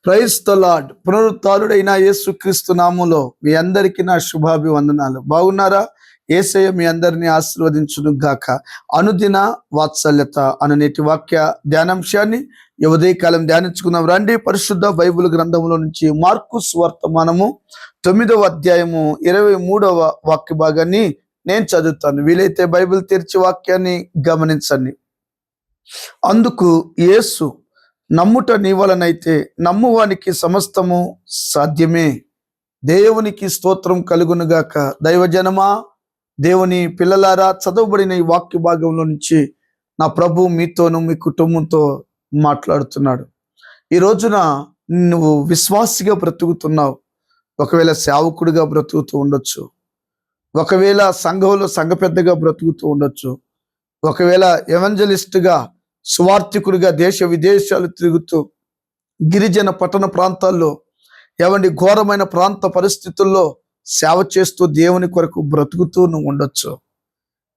Praise the lord. పునరుత్థానుడైన యేసుక్రీస్తు నామములో మీ అందరికీ నా శుభాభివందనాలు. బాగున్నారా? యేసయ్య మీ అందరినీ ఆశీర్వదించును గాక. అనుదిన వాత్సల్యత అను నేటి వాక్య ధ్యానాంశాన్ని ఈ ఉదయకాలం ధ్యానించుకుందాం రండి. పరిశుద్ధ బైబిల్ గ్రంథంలో నుంచి మార్కు సువార్తమానము 9వ అధ్యాయము 23వ వాక్య భాగాన్ని నేను చదువుతాను. వీలైతే బైబిల్ తెరిచి వాక్యాన్ని గమనించండి. అందుకు యేసు, నమ్ముట నీ వలనైతే నమ్మువానికి సమస్తము సాధ్యమే. దేవునికి స్తోత్రం కలుగునుగాక. దైవజనమా, దేవుని పిల్లలారా, చదవబడిన ఈ వాక్య భాగంలో నుంచి నా ప్రభు మీతోను మీ కుటుంబంతో మాట్లాడుతున్నాడు. ఈ రోజున నువ్వు విశ్వాసిగా బ్రతుకుతున్నావు. ఒకవేళ సేవకుడిగా బ్రతుకుతూ ఉండొచ్చు, ఒకవేళ సంఘంలో సంఘ పెద్దగా బ్రతుకుతూ ఉండొచ్చు, ఒకవేళ ఎవెంజలిస్ట్గా సువార్థికుడిగా దేశ విదేశాలు తిరుగుతూ గిరిజన పట్టణ ప్రాంతాల్లో ఘోరమైన ప్రాంత పరిస్థితుల్లో సేవ చేస్తూ దేవుని కొరకు బ్రతుకుతూ నువ్వు ఉండొచ్చు.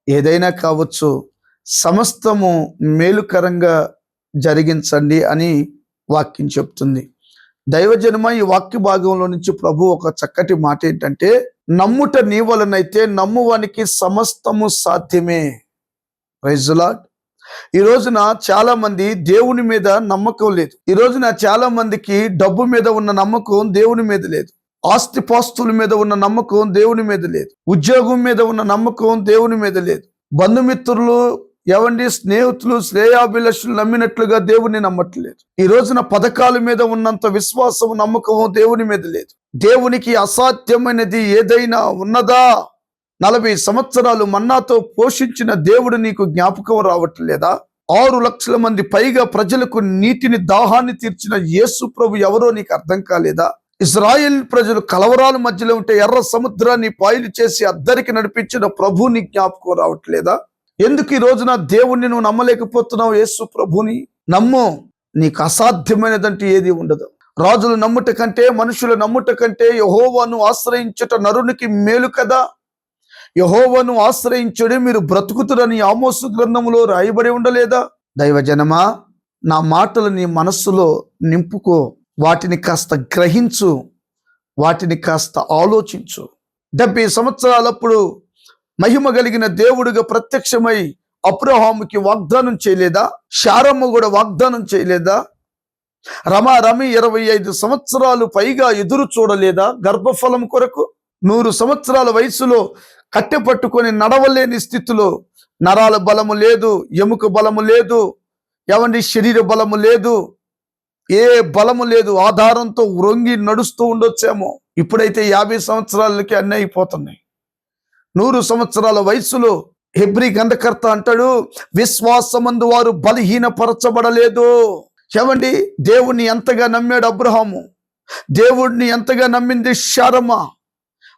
ఏదైనా కావచ్చు, సమస్తము మేలుకరంగా జరిగించండి అని వాక్యం చెప్తుంది. దైవజనమ, ఈ వాక్య భాగంలో నుంచి ప్రభు ఒక చక్కటి మాట ఏంటంటే, నమ్ముట నీ వలనైతే నమ్మువానికి సమస్తము సాధ్యమే. Praise the Lord. ఈ రోజున చాలా మంది దేవుని మీద నమ్మకం లేదు. ఈ రోజున చాలా మందికి డబ్బు మీద ఉన్న నమ్మకం దేవుని మీద లేదు. ఆస్తిపాస్తుల మీద ఉన్న నమ్మకం దేవుని మీద లేదు. ఉద్యోగం మీద ఉన్న నమ్మకం దేవుని మీద లేదు. బంధుమిత్రులు స్నేహితులు శ్రేయాభిలాషులు నమ్మినట్లుగా దేవుని నమ్మట్లేదు. ఈ రోజున పథకాల మీద ఉన్నంత విశ్వాసం నమ్మకం దేవుని మీద లేదు. దేవునికి అసాధ్యమైనది ఏదైనా ఉన్నదా? 40 సంవత్సరాలు మన్నాతో పోషించిన దేవుడు నీకు జ్ఞాపకం రావట్లేదా? 6 లక్షల మంది పైగా ప్రజలకు నీటిని దాహాన్ని తీర్చిన యేసు ప్రభు ఎవరో నీకు అర్థం కాలేదా? ఇజ్రాయెల్ ప్రజలు కలవరాల మధ్యలో ఉంటే ఎర్ర సముద్రాన్ని పాయలు చేసి అద్దరికి నడిపించిన ప్రభు నీ జ్ఞాపకం రావట్లేదా? ఎందుకు ఈ రోజున దేవుణ్ణి నువ్వు నమ్మలేకపోతున్నావు? యేసు ప్రభుని నమ్ము. నీకు అసాధ్యమైనదంటే ఏది ఉండదు. రాజులు నమ్ముట కంటే, మనుషులు నమ్ముట కంటే యెహోవాను ఆశ్రయించుట నరునికి మేలు కదా. యెహోవాను ఆశ్రయించుడే మీరు బ్రతుకుతురని ఆమోసు గ్రంథములో రాయబడి ఉండలేదా? దైవజనమా, నా మాటలు నీ మనస్సులో నింపుకో. వాటిని కాస్త గ్రహించు, వాటిని కాస్త ఆలోచించు. 70 సంవత్సరాలప్పుడు మహిమ కలిగిన దేవుడిగా ప్రత్యక్షమై అబ్రహాముకి వాగ్దానం చేయలేదా? శారమ్మ కూడా వాగ్దానం చేయలేదా? రమి 25 సంవత్సరాలు పైగా ఎదురు చూడలేదా గర్భఫలం కొరకు? 100 సంవత్సరాల వయసులో కట్టె పట్టుకొని నడవలేని స్థితిలో, నరాల బలము లేదు, ఎముక బలము లేదు, శరీర బలము లేదు, ఏ బలము లేదు, ఆధారంతో వృంగి నడుస్తూ ఉండొచ్చేమో. ఇప్పుడైతే 50 సంవత్సరాలకి అన్నీ అయిపోతున్నాయి. 100 సంవత్సరాల వయసులో హెబ్రీ గ్రంథకర్త అంటాడు, విశ్వాసమందు వారు బలహీనపరచబడలేదు. దేవుణ్ణి ఎంతగా నమ్మాడు అబ్రహాము, దేవుడిని ఎంతగా నమ్మింది శారమ్మ.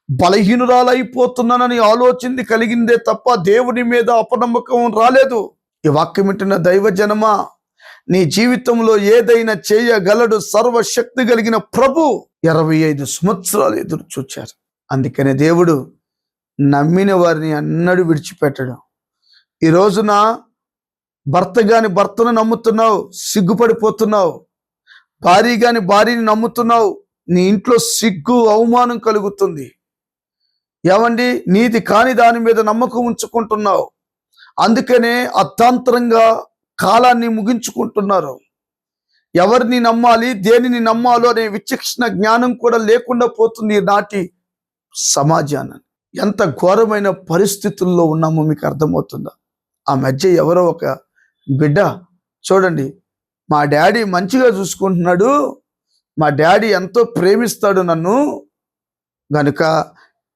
బలహీనురాలైపోతున్నానని ఆలోచన కలిగిందే తప్ప దేవుని మీద అపనమ్మకం రాలేదు. ఈ వాక్యం వింటున్న దైవజనమా, నీ జీవితంలో ఏదైనా చేయగలడు సర్వశక్తి కలిగిన ప్రభు. 25 సంవత్సరాలు ఎదురు చూచారు. అందుకనే దేవుడు నమ్మిన వారిని అన్నడు విడిచిపెట్టడం. ఈ రోజున భర్త గాని భర్తను నమ్ముతున్నావు, సిగ్గుపడిపోతున్నావు. భార్య గాని భార్యని నమ్ముతున్నావు, నీ ఇంట్లో సిగ్గు అవమానం కలుగుతుంది. నీది కాని దాని మీద నమ్మకం ఉంచుకుంటున్నావు. అందుకనే అర్థాంతరంగా కాలాన్ని ముగించుకుంటున్నారు. ఎవరిని నమ్మాలి, దేనిని నమ్మాలో అనే విచక్షణ జ్ఞానం కూడా లేకుండా పోతుంది నాటి సమాజాన్ని. ఎంత ఘోరమైన పరిస్థితుల్లో ఉన్నామో మీకు అర్థమవుతుందా? ఆ మధ్య ఎవరో ఒక బిడ్డ, చూడండి, మా డాడీ మంచిగా చూసుకుంటున్నాడు, మా డాడీ ఎంతో ప్రేమిస్తాడు నన్ను, గనుక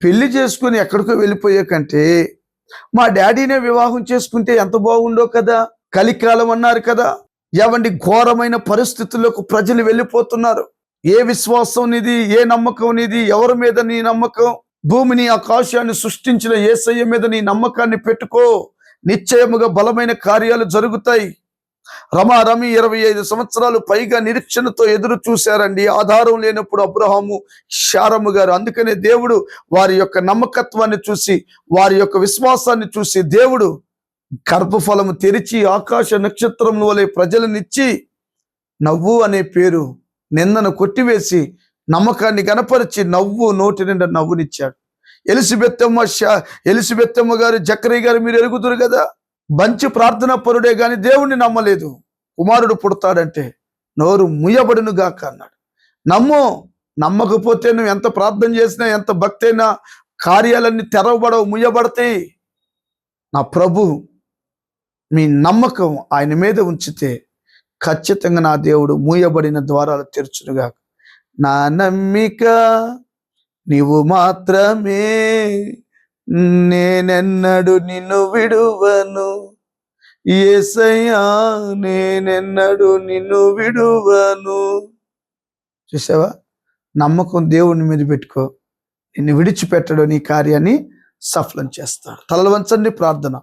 పెళ్లి చేసుకుని ఎక్కడికో వెళ్ళిపోయే కంటే మా డాడీనే వివాహం చేసుకుంటే ఎంత బాగుండో కదా. కలికాలం అన్నారు కదా. ఘోరమైన పరిస్థితుల్లోకి ప్రజలు వెళ్ళిపోతున్నారు. ఏ విశ్వాసం నీది? ఏ నమ్మకం నీది? ఎవరి మీద నీ నమ్మకం? భూమిని ఆకాశాన్ని సృష్టించిన యేసయ్య మీద నీ నమ్మకాన్ని పెట్టుకో. నిశ్చయముగా బలమైన కార్యాలు జరుగుతాయి. రమి 25 సంవత్సరాలు పైగా నిరీక్షణతో ఎదురు చూశారండి. ఆధారం లేనప్పుడు అబ్రహాము, శారమ్మ గారు. అందుకనే దేవుడు వారి యొక్క నమ్మకత్వాన్ని చూసి, వారి యొక్క విశ్వాసాన్ని చూసి దేవుడు గర్భఫలము తెరిచి ఆకాశ నక్షత్రముల వలె ప్రజలనిచ్చి నవ్వు అనే పేరు నిందను కొట్టివేసి నమ్మకాన్ని గనపరిచి నవ్వు నోటి నిండా నవ్వునిచ్చాడు. ఎలిసబెత్తమ్మ గారు, జకరియా గారు మీరు ఎరుగుదురు కదా, మంచి ప్రార్థన పరుడే గాని దేవుణ్ణి నమ్మలేదు. కుమారుడు పుడతాడంటే నోరు ముయ్యబడును గాక అన్నాడు. నమ్ము, నమ్మకపోతే నువ్వు ఎంత ప్రార్థన చేసినా, ఎంత భక్తి అయినా కార్యాలన్నీ తెరవబడవు, ముయ్యబడతాయి. నా ప్రభు మీ నమ్మకం ఆయన మీద ఉంచితే ఖచ్చితంగా నా దేవుడు మూయబడిన ద్వారాలు తెరుచునుగా. నా నమ్మిక నీవు మాత్రమే, నేనెన్నడు నిన్ను విడువను, యేసయ్యా నేనెన్నడు నిన్ను విడువను. చూసావా, నమ్మకం దేవుని మీద పెట్టుకో, నిన్ను విడిచిపెట్టడు, నీ కార్యాన్ని సఫలం చేస్తాడు. తలలు వంచండి, ప్రార్థన.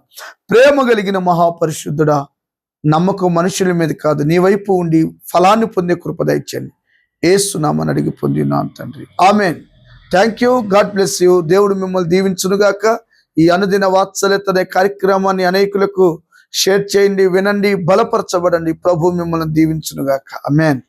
ప్రేమ కలిగిన మహాపరిశుద్ధుడా, నమ్మకం మనుషుల మీద కాదు, నీ వైపు ఉండి ఫలాన్ని పొందే కృప దయచేయండి. యేసు నామమున అడిగి పొందినాను తండ్రి, ఆమేన్. Thank you, God bless you. దేవుడు మిమ్మల్ని దీవించునుగాక. ఈ అనుదిన వాత్సల్యత అనే కార్యక్రమాన్ని అనేకులకు షేర్ చేయండి, వినండి, బలపరచబడండి. ప్రభు మిమ్మల్ని దీవించునుగాక. ఆమేన్.